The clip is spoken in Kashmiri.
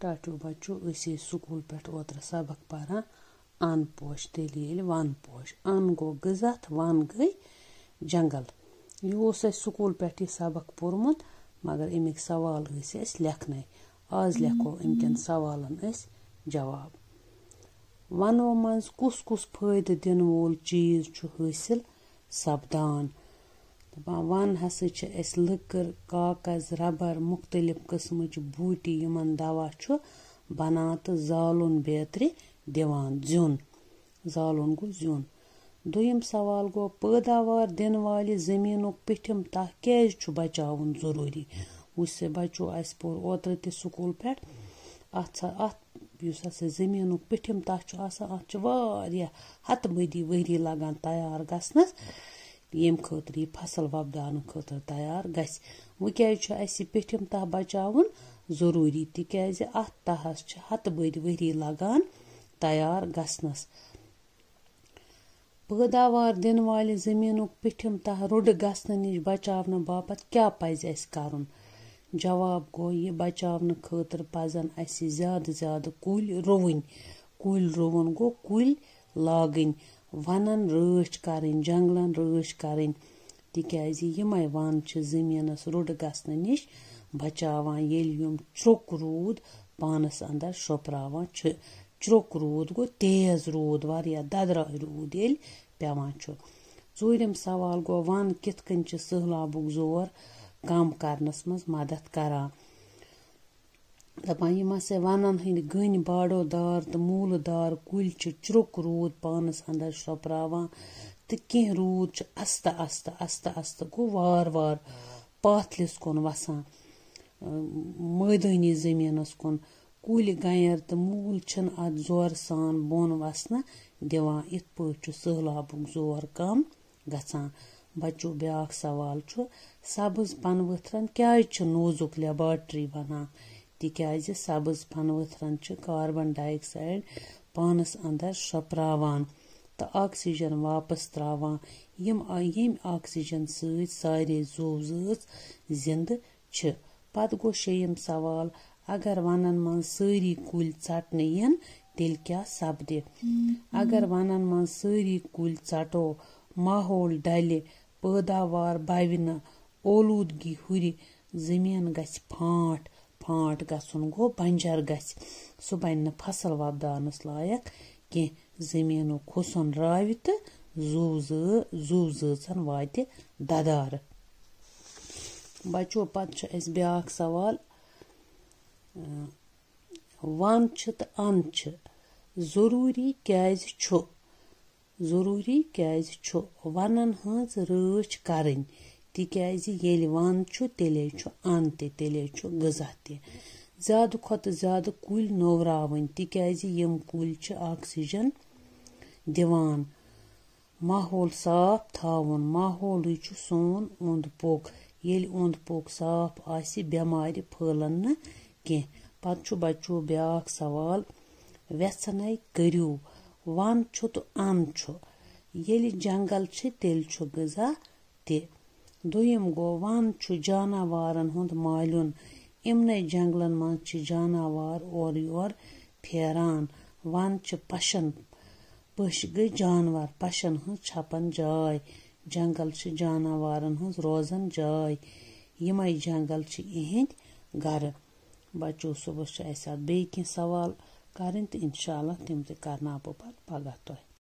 टाटू बच्चो स्कूल पे ओत्र सबक पारान अन पोश तेल वन पोश अन गो गज़ा वन गई जंगल। यह स्कूल पे सबक पोर्मुत मगर अमिक सवाल लेखन आज लेखो अमकन सवालन जवाब। वनो मज कुस कुस फायदे दिन वोल चीज हासिल सपदान। वन हसा लकर कागज रबर मुख्तलिफ किस्म बूटी यमन दवा बनान तो जालुन बेहतर दिवान जुन जालुन गो जुन। दुयम सवाल गो पैदावार दिन वाले जमीन पिठम तह क्या बचावन जरूरी। वुच से बच्चो अस पोर ओत्र ते स्कूल पे अत जमीन पिठम तह हत बदी वहरी लगान तैयार गसनस यम खतर यह फसल वपदान खतर तैयार गस। वो क्या पिठम तह बचावन जरूरी तिकाज अत तहस हत बदी वहरी लगान तैयार गसनस। पैदावार दिन वाले जमीन पिठम तह रुड गसन नश बचावन बापत क्या पज अस करन। जवाब गो यह बचावन खतर पजन अस ज्यादा ज्यादा कुल रुवन गो कुल लागन वनन रच करन जंगलन रच करन तिकाज यमै वन जमीनस रुड गसन नश बचावान येल यम चुक रूद पानस अंदर शोपरावान चुक रूद गो तेज रूद वारिया ददराय रूद येल पेवान। चूरम सवाल गो वन कित कन सहलाबुक जोर कम करनस मज मदद करान। दपान यम हसा वनन हंद गन बाड़ो दार तो मूल दार कुल चुक रूद पानस अंदर शोपरावान तो कह रूद आस्ता आस्ता आस्ता आस्ता गो वार वार पाथलिस कुन वसान मैदानी जमीनस कुन कुल गयर तो मूल अत जोर सान बोन वसन दिवान इत पे सहलाबुक जोर कम गसान। बच्चो ब्याक सवाल सब्ज पन वथरन क्या नोजुक लेबॉर्ट्री वनान तिकाज सब्ज पन वथरन कार्बन डाइऑक्साइड पानस अंदर शोपरावान तो ऑक्सीजन वापस त्रावान यम ऑक्सीजन सत सारे जू ज़ात जिंद छ। पत गो शेयम सवाल अगर वनन मन सारी कुल चटन यन तेल क्या सपदि। अगर वनन मन सारी कुल चटो माहौल डल पैदावार बव ओलूदगी हुर जमीन गस फाट फाट गसन गो बंजर गस सह बन फसल वपदानस लायक कह जमीन खुसन राव तो जू ज़ाचन वात ददार। बच्चो पत ब्याक सवाल वन तो अन जरूरी क्या वनन हज रच करन तिकाज येल वन तेले अन तेले गज़ा ते ज्यादा खत ज्यादा कुल नवरावन तिकाज यम कुल ऑक्सीजन दिवान माहौल साफ थावन माहौल सोन ओंद पोक येल ओंद पोक साफ आसि बेमार फैलन न कह। पत बच्चो ब्याक सवाल वेचने करियो वन तो अन येल जंगल तेल गज़ा ते। दुयम गो वन जानवारन हुंद मालुन इमन जंगलन मज जानवर और योर फेरान वन पशन पश गई जानवर पशन हज छपन जाय जंगल जानवरन हज रोजन जाय यमै जंगल इहंद गर। बच्चो सुबह बे सवाल करें तो इंशाअल्लाह तिम करना बह पगह तुह।